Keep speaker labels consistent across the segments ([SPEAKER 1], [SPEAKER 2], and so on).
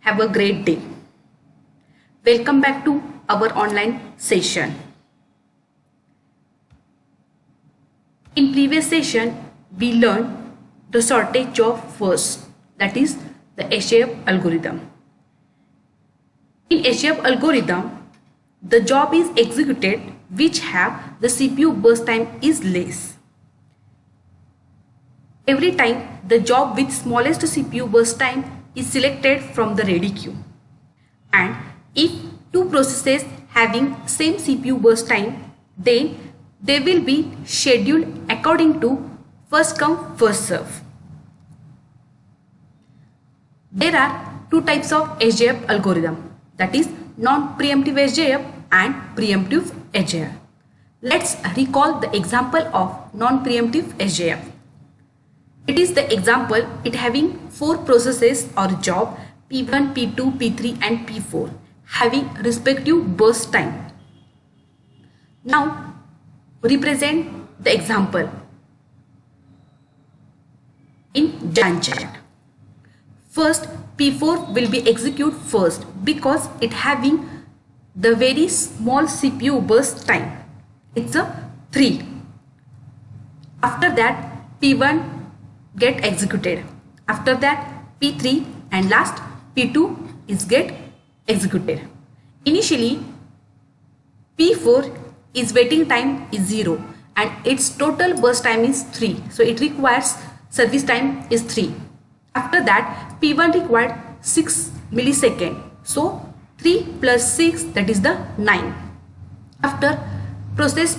[SPEAKER 1] Have a great day. Welcome back to our online session. In previous session, we learned the shortage job first, that is the HAF algorithm. In HAF algorithm, the job is executed which have the CPU burst time is less. Every time the job with smallest CPU burst time is selected from the ready queue. And if two processes having same CPU burst time, then they will be scheduled according to first come first serve. There are two types of HAF algorithm, that is non-preemptive HAF and preemptive HAF. Let's recall the example of non-preemptive HAF. It is the example it having four processes or job P1, P2, P3 and P4 having respective burst time. Now represent the example in Gantt chart. First, P4 will be executed first because it having the very small CPU burst time. It's a 3. After that, P1 get executed. After that, P3 and last P2 is get executed. Initially, P4 is waiting time is 0 and its total burst time is 3. So it requires service time is 3. After that, P1 required 6 millisecond. So 3 plus 6, that is the 9. After process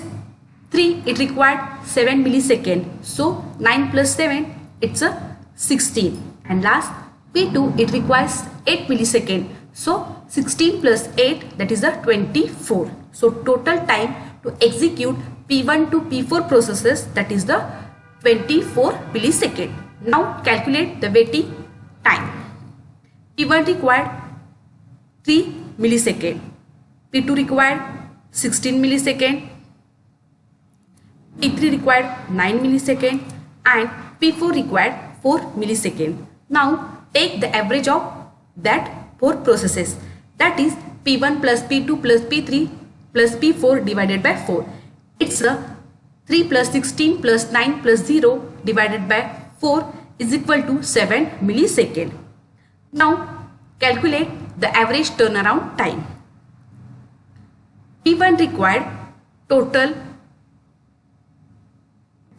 [SPEAKER 1] 3, it required 7 millisecond. So 9 plus 7, it's a 16. And last P2, it requires 8 millisecond. So 16 plus 8, that is a 24. So total time to execute P1 to P4 processes, that is the 24 millisecond. Now calculate the waiting time. P1 required 3 millisecond. P2 required 16 millisecond. P3 required 9 millisecond and P4 required 4 millisecond. Now take the average of that 4 processes, that is P1 plus P2 plus P3 plus P4 divided by 4. It's a 3 plus 16 plus 9 plus 0 divided by 4 is equal to 7 millisecond. Now calculate the average turnaround time. P1 required total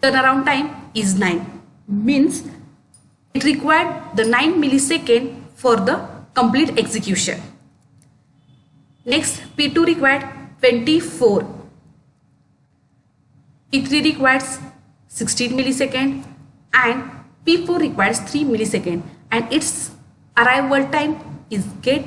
[SPEAKER 1] turnaround time is 9, means it required the 9 millisecond for the complete execution. Next, P2 required 24. P3 requires 16 millisecond and P4 requires 3 millisecond and its arrival time is get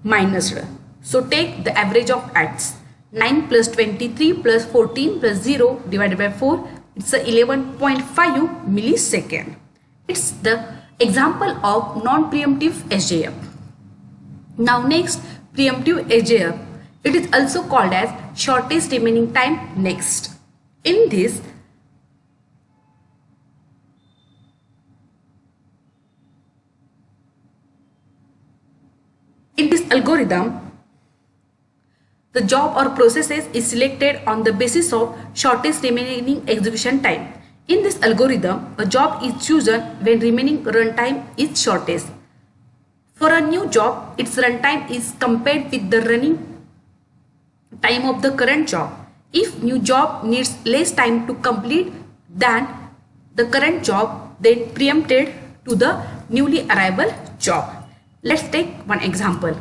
[SPEAKER 1] minused. So take the average of acts. 9 plus 23 plus 14 plus 0 divided by 4, it's a 11.5 millisecond. It's the example of non-preemptive HAF. Now next, preemptive HAF. It is also called as shortest remaining time next. In this, algorithm, the job or processes is selected on the basis of shortest remaining execution time. In this algorithm, a job is chosen when remaining runtime is shortest. For a new job, its runtime is compared with the running time of the current job. If new job needs less time to complete than the current job, then preempted to the newly arrival job. Let's take one example.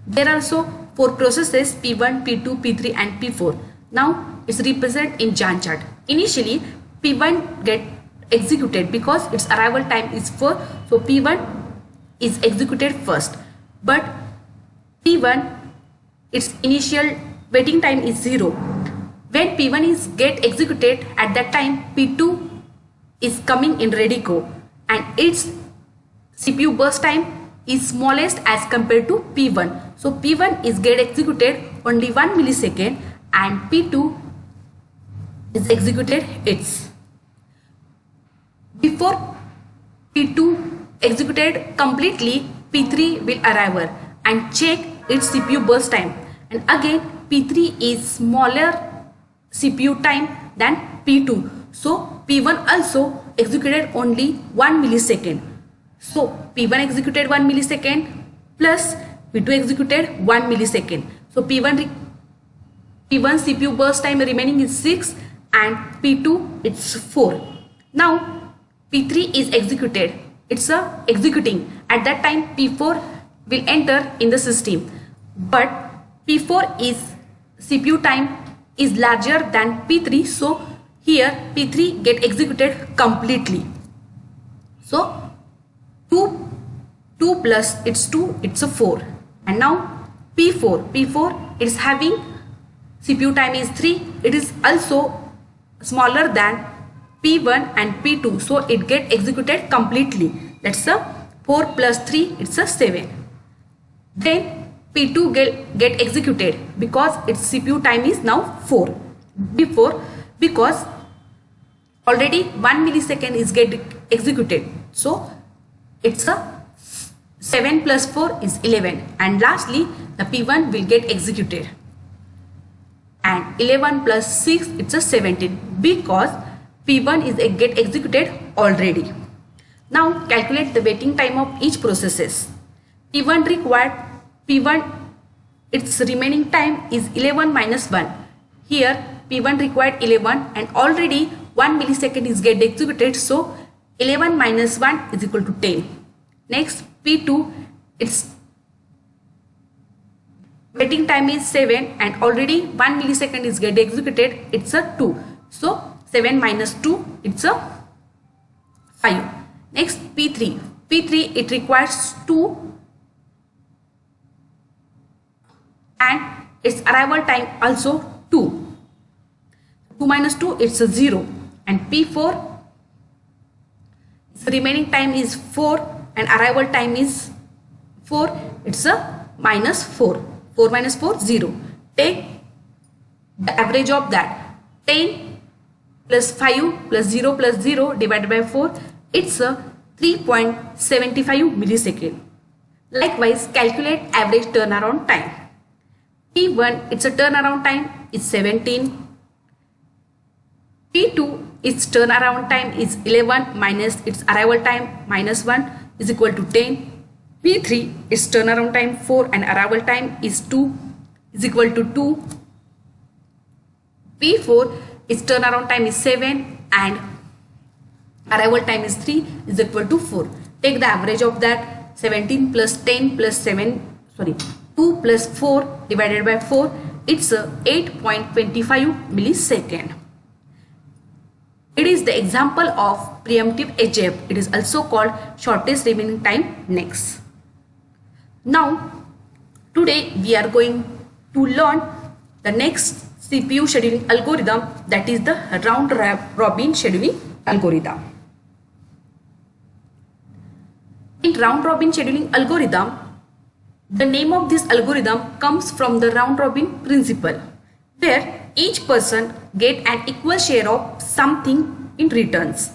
[SPEAKER 1] There are also 4 processes P1, P2, P3 and P4. Now it's represented in Gantt chart. Initially P1 get executed because its arrival time is 4. So P1 is executed first. But P1, its initial waiting time is 0. When P1 is get executed, at that time P2 is coming in ready go and its CPU burst time is smallest as compared to P1. So P1 is get executed only 1 millisecond and P2 is executed its. Before P2 executed completely, P3 will arrive and check its CPU burst time, and again P3 is smaller CPU time than P2, so P1 also executed only 1 millisecond. So P1 executed 1 millisecond plus P2 executed 1 millisecond. So P1 CPU burst time remaining is 6 and P2 it's 4. Now P3 is executed. It's executing. At that time P4 will enter in the system. But P4 is CPU time is larger than P3. So here P3 get executed completely. So 2 plus it's 2, it's a 4. And now P4 is having CPU time is 3. It is also smaller than P1 and P2, so it get executed completely. That's a 4 plus 3, it's a 7. Then P2 get executed because its CPU time is now 4. Because already 1 millisecond is get executed, so it's a 7 plus 4 is 11, and lastly the P1 will get executed, and 11 plus 6 it's a 17 because P1 is get executed already. Now calculate the waiting time of each processes. P1 its remaining time is 11 minus 1. Here P1 required 11 and already 1 millisecond is get executed, so 11 minus 1 is equal to 10. Next P2 its waiting time is 7 and already 1 millisecond is get executed, it's a 2. So 7 minus 2 it's a 5. Next P3 it requires 2 and its arrival time also 2. 2 minus 2 it's a 0, and P4 its remaining time is 4 and arrival time is 4, it's a minus 4. 4 minus 4 0. Take the average of that. 10 plus 5 plus 0 plus 0 divided by 4, it's a 3.75 millisecond. Likewise calculate average turnaround time. P1 its a turnaround time is 17. P2 its turnaround time is 11 minus its arrival time minus 1 is equal to 10. P3 its turnaround time 4 and arrival time is 2 is equal to 2. P4 its turnaround time is 7 and arrival time is 3 is equal to 4. Take the average of that. 17 plus 10 plus 2 plus 4 divided by 4, it's a 8.25 millisecond. It is the example of preemptive HF. It is also called shortest remaining time next. Now today we are going to learn the next CPU scheduling algorithm, that is the round robin scheduling algorithm. In round robin scheduling algorithm, the name of this algorithm comes from the round robin principle, where each person get an equal share of something in returns.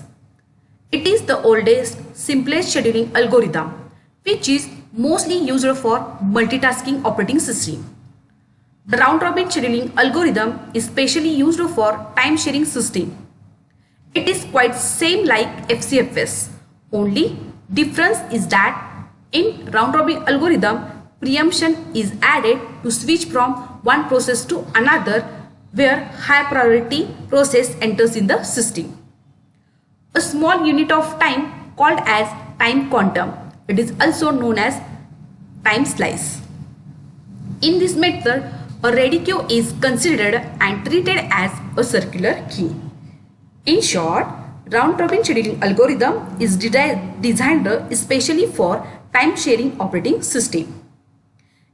[SPEAKER 1] It is the oldest, simplest scheduling algorithm which is mostly used for multitasking operating system. The round robin scheduling algorithm is specially used for time sharing system. It is quite same like FCFS, only difference is that in round robin algorithm preemption is added to switch from one process to another where high priority process enters in the system. A small unit of time called as time quantum. It is also known as time slice. In this method, a ready queue is considered and treated as a circular key. In short, round robin scheduling algorithm is designed especially for time sharing operating system.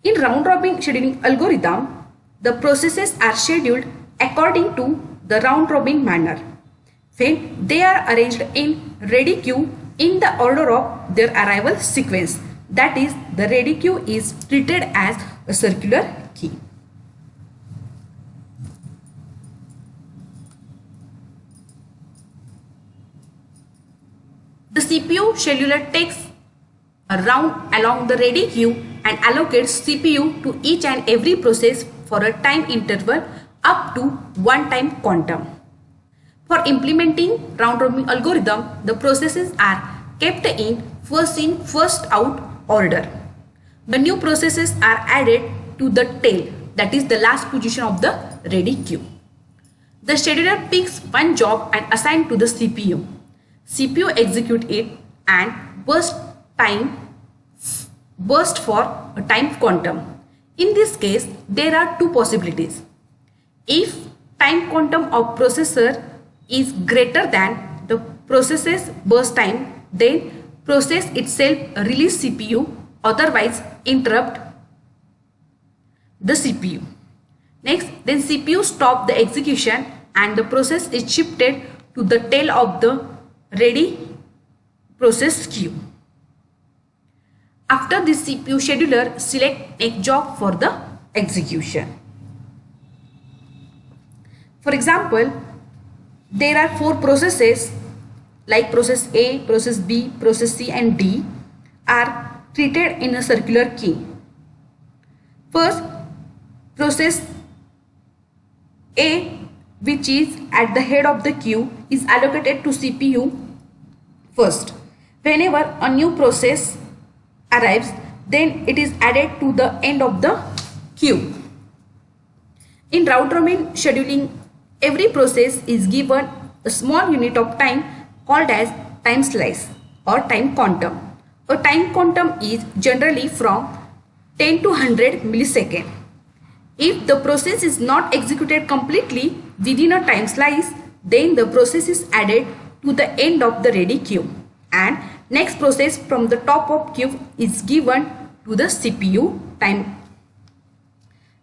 [SPEAKER 1] In round robin scheduling algorithm, the processes are scheduled according to the round robin manner, when they are arranged in ready queue in the order of their arrival sequence. That is, the ready queue is treated as a circular key. The CPU scheduler takes round along the ready queue and allocates CPU to each and every process for a time interval up to one time quantum. For implementing round robin algorithm, the processes are kept in, first out order. The new processes are added to the tail, that is the last position of the ready queue. The scheduler picks one job and assigns to the CPU. CPU executes it and burst for a time quantum. In this case, there are two possibilities. If time quantum of processor is greater than the process's burst time, then process itself release CPU, otherwise interrupt the CPU. Next, then CPU stop the execution and the process is shifted to the tail of the ready process queue. After the CPU scheduler select a job for the execution. For example, there are four processes like process A, process B, process C and D are treated in a circular key. First, process A, which is at the head of the queue, is allocated to CPU first. Whenever a new process arrives, then it is added to the end of the queue. In round robin scheduling, every process is given a small unit of time called as time slice or time quantum. A time quantum is generally from 10 to 100 milliseconds. If the process is not executed completely within a time slice, then the process is added to the end of the ready queue and next process from the top of queue is given to the CPU time.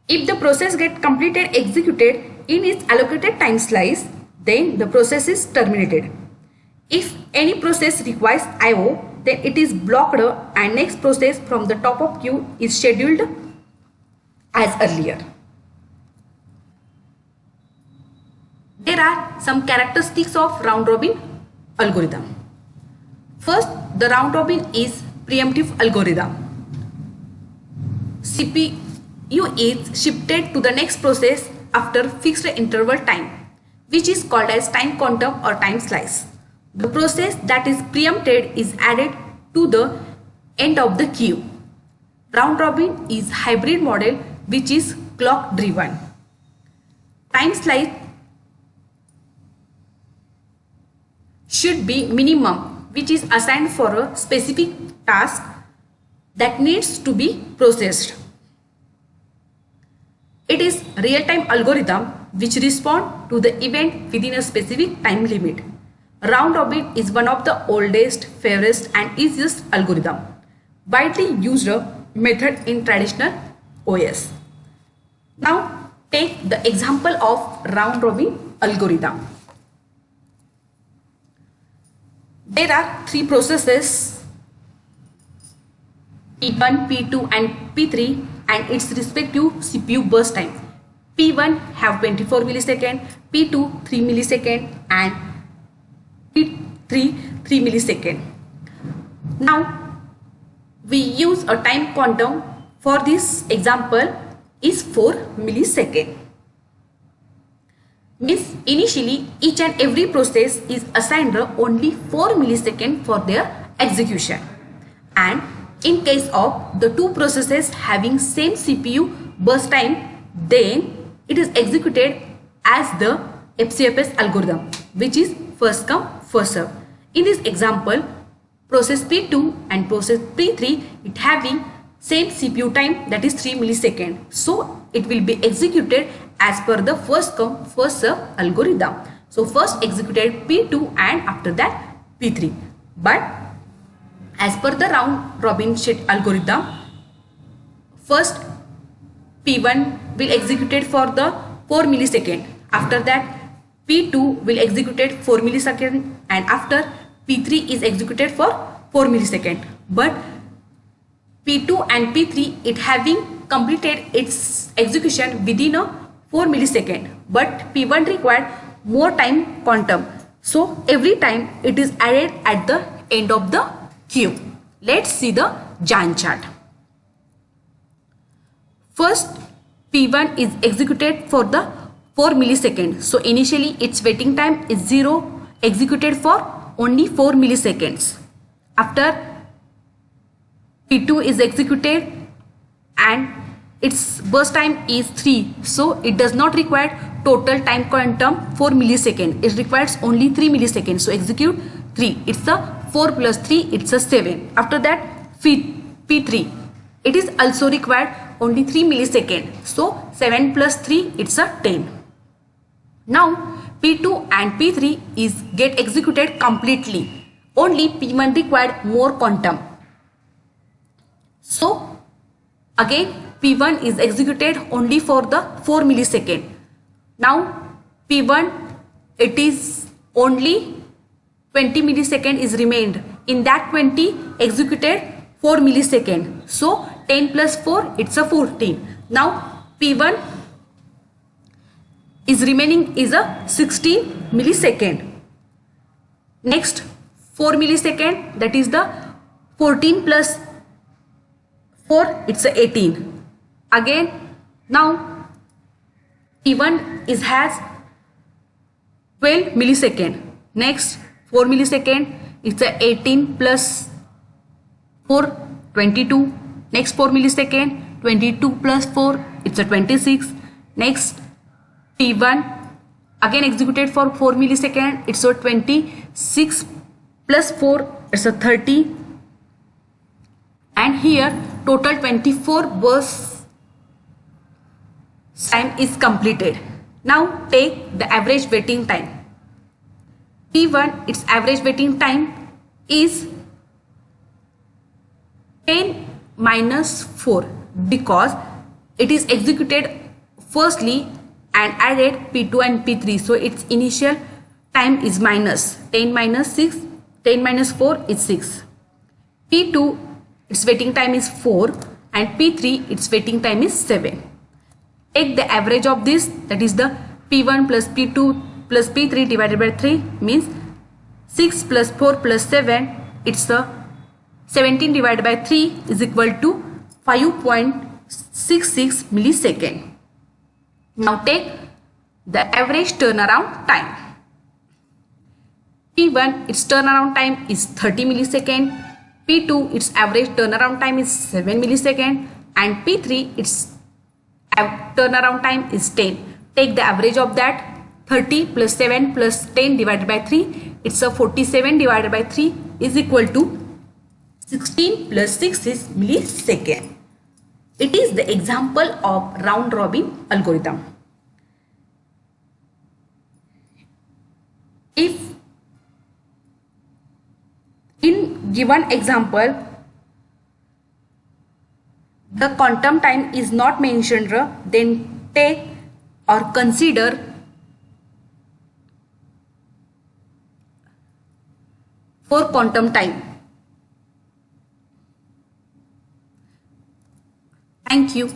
[SPEAKER 1] If the process gets completed executed in its allocated time slice, then the process is terminated. If any process requires I/O, then it is blocked and next process from the top of queue is scheduled as earlier. There are some characteristics of round robin algorithm. First, the round robin is preemptive algorithm. CPU is shifted to the next process after fixed interval time, which is called as time quantum or time slice. The process that is preempted is added to the end of the queue. Round robin is hybrid model which is clock driven. Time slice should be minimum, which is assigned for a specific task that needs to be processed. It is real-time algorithm which respond to the event within a specific time limit. Round robin is one of the oldest, fairest and easiest algorithm, widely used method in traditional OS. Now take the example of round robin algorithm. There are three processes P1, P2 and P3 and its respective CPU burst time. P1 have 24 millisecond, P2 3 millisecond and P3 3 millisecond. Now we use a time quantum for this example is 4 millisecond. Means initially each and every process is assigned only 4 milliseconds for their execution, and in case of the two processes having same CPU burst time, then it is executed as the FCFS algorithm, which is first come first serve. In this example, process P2 and process P3 it having same CPU time, that is 3 milliseconds, so it will be executed as per the first come first serve algorithm. So first executed P2 and after that P3. But as per the round robin algorithm, first P1 will executed for the 4 millisecond. After that P2 will executed 4 millisecond and after P3 is executed for 4 millisecond. But P2 and P3 it having completed its execution within a 4 millisecond, but P1 required more time quantum. So every time it is added at the end of the queue. Let's see the Gantt chart. First, P1 is executed for the 4 milliseconds. So initially its waiting time is 0, executed for only 4 milliseconds. After P2 is executed and its burst time is 3. So it does not require total time quantum 4 milliseconds. It requires only 3 milliseconds. So execute 3. It's a 4 plus 3. It's a 7. After that P3. It is also required only 3 milliseconds. So 7 plus 3. It's a 10. Now P2 and P3 is get executed completely. Only P1 required more quantum. So again P1 is executed only for the 4 millisecond. Now P1 it is only 20 millisecond is remained. In that 20 executed 4 millisecond. So 10 plus 4 it's a 14. Now P1 is remaining is a 16 millisecond. Next 4 millisecond, that is the 14 plus 4 it's a 18. Again now P1 is has 12 millisecond. Next 4 millisecond it's a 18 plus 4 22. Next 4 millisecond 22 plus 4 it's a 26. Next P1 again executed for 4 millisecond, it's a 26 plus 4 it's a 30. And here total 24 burst time is completed. Now take the average waiting time. P1 its average waiting time is 10 minus 4 because it is executed firstly and added P2 and P3. So its initial time is minus 10 minus 6. 10 minus 4 is 6. P2 its waiting time is 4 and P3 its waiting time is 7. Take the average of this, that is the P1 plus P2 plus P3 divided by 3 means 6 plus 4 plus 7 it's the 17 divided by 3 is equal to 5.66 millisecond. Now take the average turnaround time. P1 its turnaround time is 30 millisecond. P2 its average turnaround time is 7 millisecond and P3 its turnaround time is 10. Take the average of that, 30 plus 7 plus 10 divided by 3 it's a 47 divided by 3 is equal to 16 plus 6 is millisecond. It is the example of round robin algorithm. If in given example the quantum time is not mentioned, then take or consider for quantum time. Thank you.